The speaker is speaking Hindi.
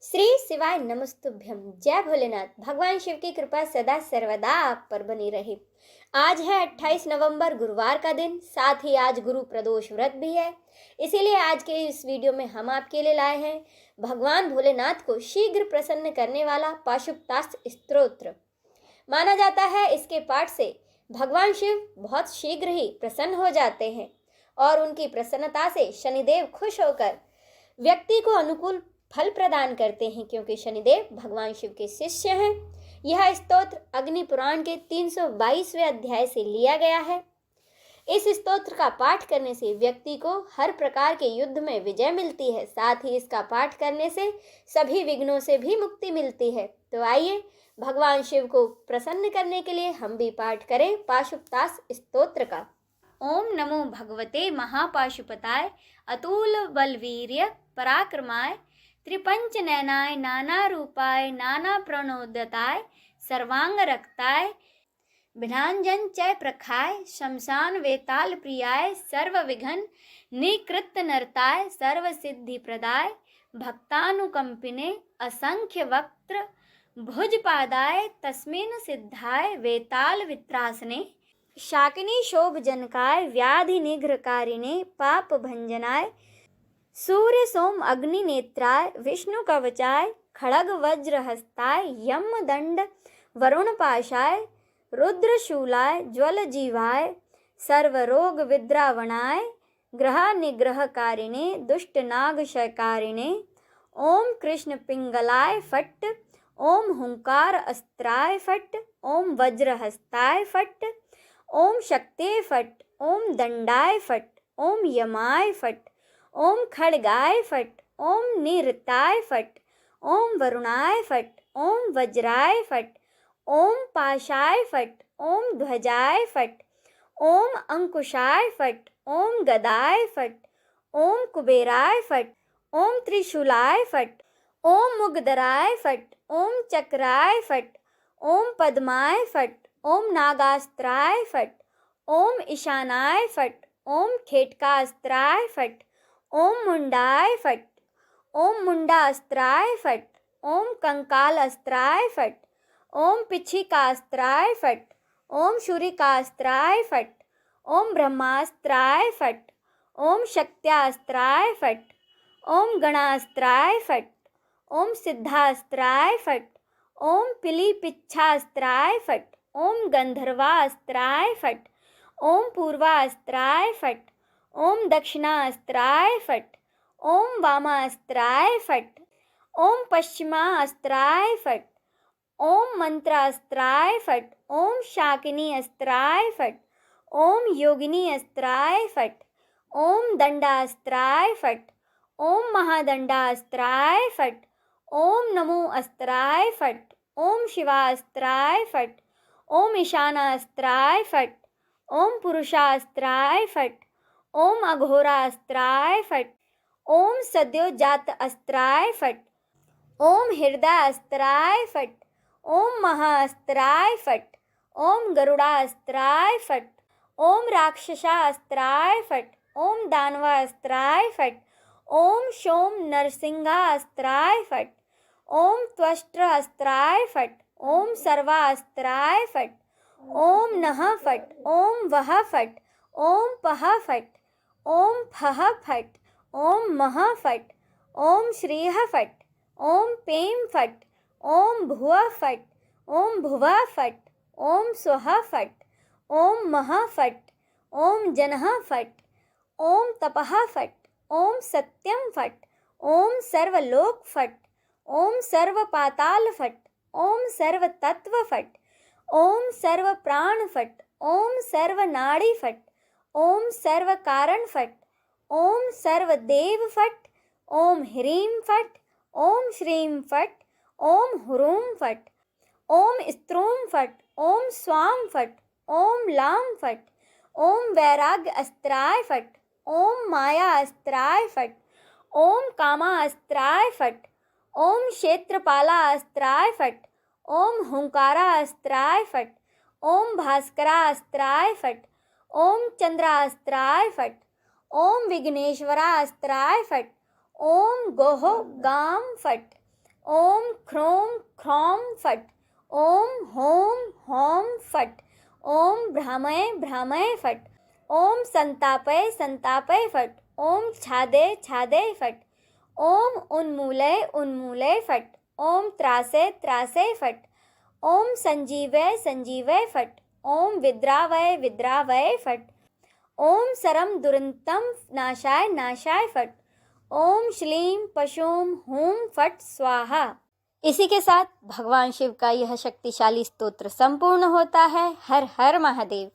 श्री शिवाय नमस्तुभ्यम। जय भोलेनाथ। भगवान शिव की कृपा सदा सर्वदा आप पर बनी रहे। आज है 28 नवंबर गुरुवार का दिन, साथ ही आज गुरु प्रदोष व्रत भी है। इसीलिए आज के इस वीडियो में हम आपके लिए लाए हैं भगवान भोलेनाथ को शीघ्र प्रसन्न करने वाला पाशुपतास्त्र स्तोत्र। माना जाता है इसके पाठ से भगवान शिव बहुत शीघ्र ही प्रसन्न हो जाते हैं और उनकी प्रसन्नता से शनिदेव खुश होकर व्यक्ति को अनुकूल फल प्रदान करते हैं, क्योंकि शनिदेव भगवान शिव के शिष्य हैं। यह स्तोत्र अग्नि पुराण के 322वें अध्याय से लिया गया है। इस स्तोत्र का पाठ करने से व्यक्ति को हर प्रकार के युद्ध में विजय मिलती है। साथ ही इसका पाठ करने से सभी विघ्नों से भी मुक्ति मिलती है। तो आइए भगवान शिव को प्रसन्न करने के लिए हम भी पाठ करें पाशुपतास्त्र स्तोत्र का। ओम नमो भगवते महापाशुपताय अतुल बलवीर्य पराक्रमाय त्रिपंच नयनाय नाना रूपाय नाना प्रणोदताय सर्वांग रक्ताय विधांजन चय प्रखाय शमशान वेताल प्रियाय सर्व विघन निकृत नरताय सर्व सिद्धि प्रदाय भक्तानुकंपिने असंख्य वक्त्र भुजपादाय तस्मिन् सिद्धाय वेताल वित्रासने शाकिनी शोभ जनकाय व्याधि निग्रकारिणे पाप भंजनाय सूर्य सोम अग्नि नेत्राय विष्णु कवचाय खड़ग वज्र हस्ताय यम दंड वरुण पाशाय रुद्र शूलाय ज्वल जीवाय सर्वरोग विद्रावणाय ग्रह निग्रहकारिणे दुष्ट नाग शयकारिणे ओम कृष्ण पिंगलाय फट्ट ओम हुंकार अस्त्राय फट्ट ओम वज्र हस्ताय फट्ट ओम शक्ते फट्ट ओम दंडाय फट्ट ओम यमाय फट्ट ओम खड़गाय फट्ट ओम निरताय फट्ट ओम वरुणाय फट्ट ओम वज्राय फट्ट ओम पाशाय फट्ट ओम ध्वजाय फट्ट ओम अंकुशाय फट्ट ओम गदाय फट्ट ओम कुबेराय फट्ट ओम त्रिशूलाय फट्ट ओम मुगदराय फट्ट ओम चक्राय फट्ट ओम पद्माय फट्ट ओम नागास्त्राय फट्ट ओम ईशानाय फट्ट ओम खेटकास्त्राय फट्ट ओम मुंडाय फट्ट ओम मुंडास्त्राय फट्ट ओम कंकालास्त्राय फट्ट ओम पिच्छिकास्त्राय फट्ट ओम शूरिकास्त्राय फट्ट ओम ब्रह्मास्त्राय फट्ट ओम शक्त्यास्त्राय फट्ट ओम गणास्त्राय फट्ट ओम सिद्धास्त्राय फट्ट ओम पिलीपिच्छास्त्राय फट्ट ओम गंधर्वास्त्राय फट्ट ओम पूर्वास्त्राय फट्ट ओम दक्षिणास्त्राय फट्ट ओम वामास्त्राय फट्ट ओम पश्चिमास्त्राय फट्ट ओम मंत्रास्त्राय फट्ट ओम शाकिनी अस्त्राय फट्ट ओम योगिनी अस्त्राय फट्ट ओम दंडास्त्राय फट्ट ओम महादंडास्त्राय फट्ट ओम नमो अस्त्राय फट्ट ओम शिवास्त्राय फट्ट ओम ईशानास्त्राय फट्ट ओम पुरुषास्त्राय फट्ट ओम अघोरास्त्राय फट्ट ओम सद्योजात अस्त्राय फट्ट ओम हृदयास्त्राय फट्ट ओम महाअस्त्राय फट्ट ओम गरुड़ास्त्राय फट्ट ओम राक्षसास्त्राय फट्ट ओम दानवास्त्राय फट्ट ओम शोम नरसिंहास्त्राय फट्ट ओम त्वष्ट्रास्त्राय फट्ट ओम सर्वास्त्राय फट्ट ओम नः फट्ट ओम वः फट्ट ओम पः फट्ट ओम फः फट्ट ओम मः फट्ट ओम श्रीः फट्ट ओम पेम फट्ट ओम भुवः फट्ट ओम भुवः फट्ट ओम स्वः फट्ट ओम मः फट्ट ओम जनः फट्ट ओम तपः फट्ट ओम सत्यम फट्ट ओम सर्वलोक फट्ट ओम सर्वपाताल फट्ट ओम सर्वतत्व फट्ट ओम सर्वप्राण फट्ट ओम सर्वनाड़ी फट्ट ओम सर्वकारण फट्ट ओम सर्वदेव फट्ट ओम ह्रीं फट्ट ओम श्रीं फट्ट ओम ह्रूं फट्ट ओम स्त्रूं फट्ट ओम स्वां फट्ट ओम लां फट्ट ओम वैराग्य अस्त्राय फट्ट ओम माया अस्त्राय फट्ट ओम कामा अस्त्राय फट्ट ओम क्षेत्रपाला अस्त्राय फट्ट ओम हुंकारा अस्त्राय फट्ट ओम भास्करा अस्त्राय फट्ट ओम चंद्रास्त्राय फट्ट ओम विघ्नेश्वरा अस्त्राय फट्ट ओम गोह गाम फट्ट ओम ख्रोम ख्रौम फट, ओम होम होम फट, ओम भ्रामय भ्रामय फट, ओम संतापय संतापय फट, ओम छादे छादे फट, ओम उन्मूलय उन्मूलय फट, ओम त्रासे त्रासे फट, ओम संजीवय संजीवय फट, ओम विद्रावय विद्रावय फट, ओम सरम दुरंतम नाशाय नाशाय फट, ओम श्लीम पशुम हूम फट स्वाहा। इसी के साथ भगवान शिव का यह शक्तिशाली स्तोत्र संपूर्ण होता है। हर हर महादेव।